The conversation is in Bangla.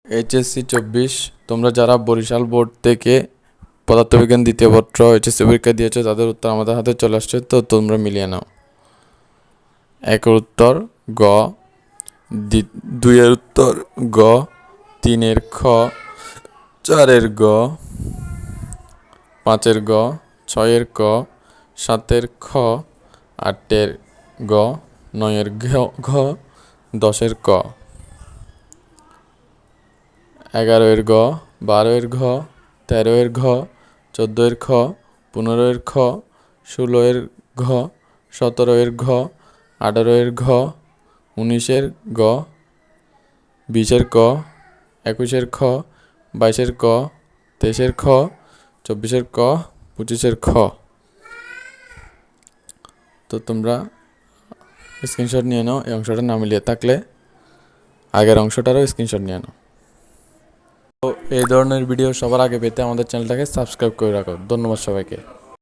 এইচএসসি 24 তোমরা যারা বরিশাল বোর্ড থেকে পদার্থবিজ্ঞান দ্বিতীয় পত্র এইচএসসি পরীক্ষা দিয়েছো তাদের উত্তর আমাদের হাতে চলে আসছে, তো তোমরা মিলিয়ে নাও। একের উত্তর গ, দুইয়ের উত্তর গ, তিনের খ, চারের গ, পাঁচের গ, ছয়ের ক, সাতের খ, আটের গ, নয়ের ঘ, 10-এর ক, 11-এর গ, 12-এর ঘ, 13-এর ঘ, 14-এর খ, 15-এর খ, 16-এর ঘ, 17-এর ঘ, 18-এর ঘ, 19-এর গ, 20-এর ক, 21-এর খ, 22-এর ক, 23-এর খ, 24-এর ক, 25-এর খ। তো তোমরা স্ক্রিনশট নিয়ে নাও। এই অংশটা না মিলিয়ে থাকলে আগের অংশটারও স্ক্রিনশট নিয়ে নাও। তো এই ধরনের ভিডিও সবার আগে পেতে আমাদের চ্যানেলটাকে সাবস্ক্রাইব করে রাখো। ধন্যবাদ সবাইকে।